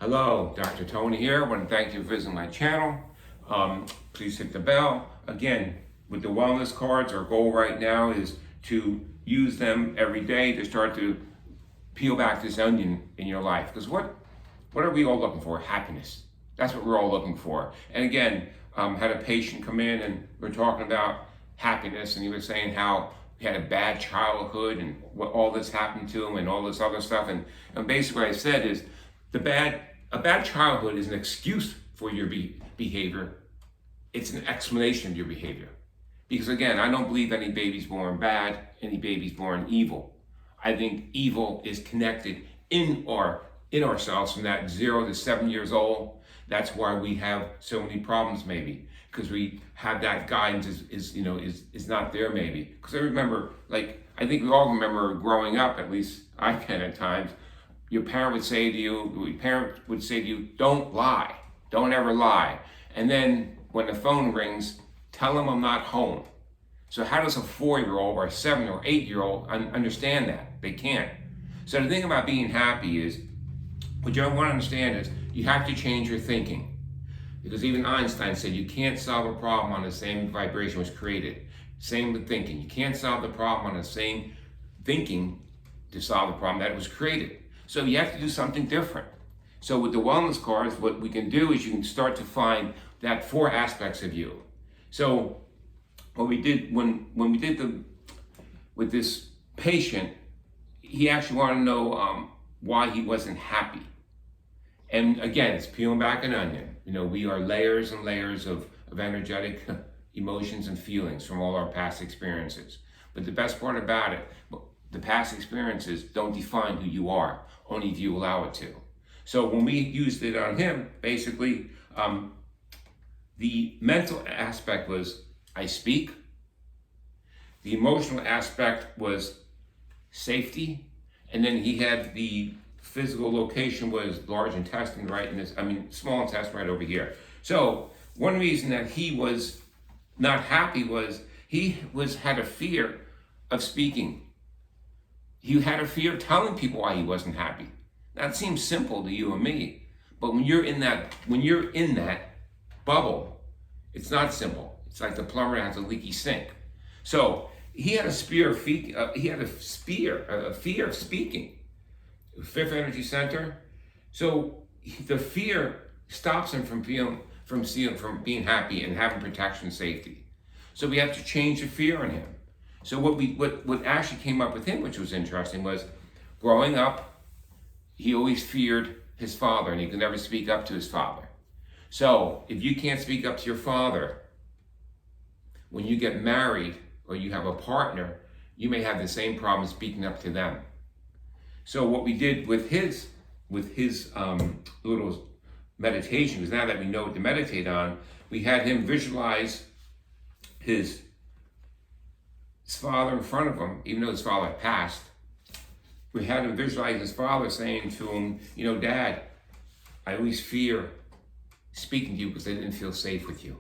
Hello, Dr. Tony here. I want to thank you for visiting my channel. Please hit the bell. Again, with the wellness cards, our goal right now is to use them every day to start to peel back this onion in your life. Because what are we all looking for? Happiness. That's what we're all looking for. And again, had a patient come in and we're talking about happiness, and he was saying how he had a bad childhood and what all this happened to him and all this other stuff. And basically what I said is a bad childhood is an excuse for your behavior. It's an explanation of your behavior. Because again, I don't believe any baby's born bad, any baby's born evil. I think evil is connected in ourselves from that 0 to 7 years old. That's why we have so many problems, maybe, because we have that guidance is not there, maybe. Because I remember, I think we all remember growing up, at least I can at times, your parent would say to you, don't lie, don't ever lie. And then when the phone rings, tell them I'm not home. So how does a 4-year-old or a 7 or 8-year-old understand that? They can't. So the thing about being happy is, what you want to understand is, you have to change your thinking. Because even Einstein said you can't solve a problem on the same vibration was created. Same with thinking. You can't solve the problem on the same thinking to solve the problem that was created. So you have to do something different. So with the wellness cards, what we can do is you can start to find that 4 aspects of you. So what we did when we did with this patient, he actually wanted to know why he wasn't happy. And again, it's peeling back an onion. We are layers and layers of energetic emotions and feelings from all our past experiences. But the best part about it, the past experiences don't define who you are, only if you allow it to. So when we used it on him, basically, the mental aspect was, I speak. The emotional aspect was safety. And then he had the physical location was large intestine small intestine right over here. So one reason that he was not happy was he had a fear of speaking. He had a fear of telling people why he wasn't happy. That seems simple to you and me, but when you're in that bubble, it's not simple. It's like the plumber that has a leaky sink. So he had a fear of speaking. 5th energy center. So the fear stops him from being happy and having protection and safety. So we have to change the fear in him. So what actually came up with him, which was interesting, was growing up, he always feared his father and he could never speak up to his father. So if you can't speak up to your father, when you get married or you have a partner, you may have the same problem speaking up to them. So what we did with his little meditation, because now that we know what to meditate on, we had him visualize his father in front of him, even though his father had passed. We had him visualize his father saying to him, Dad, I always fear speaking to you because I didn't feel safe with you.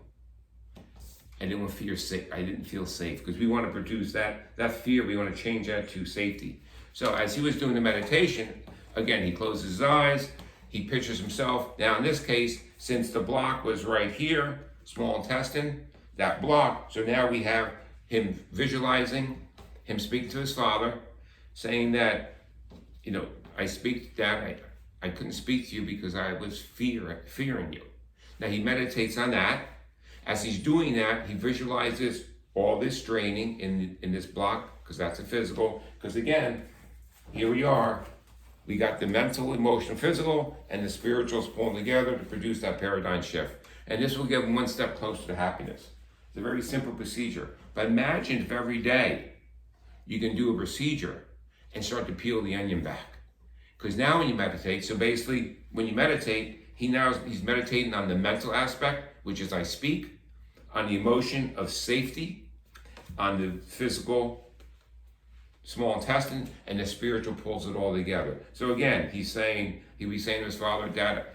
I didn't feel safe because we want to produce that fear. We want to change that to safety. So as he was doing the meditation, again, he closes his eyes, he pictures himself. Now in this case, since the block was right here, small intestine, that block, so now we have him visualizing, him speaking to his father, saying that, I speak, Dad, I couldn't speak to you because I was fearing you. Now he meditates on that. As he's doing that, he visualizes all this draining in this block, because that's a physical, because again, here we are. We got the mental, emotional, physical, and the spirituals pulling together to produce that paradigm shift. And this will get him one step closer to happiness. It's a very simple procedure. But imagine if every day you can do a procedure and start to peel the onion back. Because now when you meditate, so basically when you meditate, he's meditating on the mental aspect, which is I speak, on the emotion of safety, on the physical small intestine, and the spiritual pulls it all together. So again, he was saying to his father, Dad,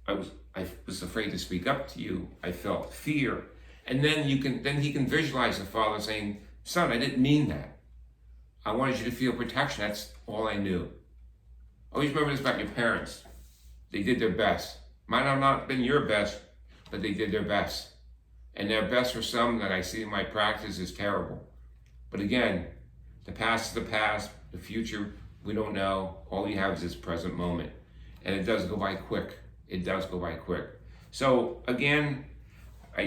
I was afraid to speak up to you. I felt fear. And then he can visualize the father saying, son, I didn't mean that. I wanted you to feel protection. That's all I knew. Always remember this about your parents. They did their best. Might have not been your best, but they did their best. And their best for some that I see in my practice is terrible. But again, the past is the past, the future, we don't know. All we have is this present moment. And it does go by quick. It does go by quick. So again, I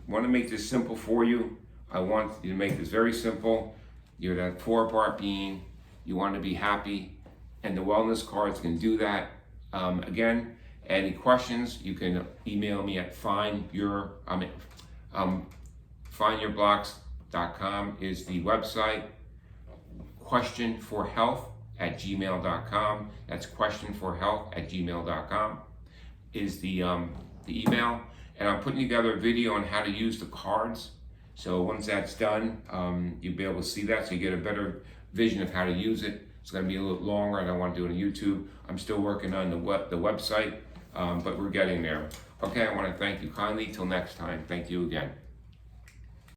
want to make this simple for you. I want you to make this very simple. You're that 4-part being. You want to be happy. And the wellness cards can do that. Again, any questions, you can email me at findyourblocks.com is the website. questionforhealth@gmail.com. That's questionforhealth@gmail.com is the email. And I'm putting together a video on how to use the cards. So once that's done, you'll be able to see that so you get a better vision of how to use it. It's going to be a little longer. I don't want to do it on YouTube. I'm still working on the website, but we're getting there. Okay, I want to thank you kindly. Till next time, thank you again.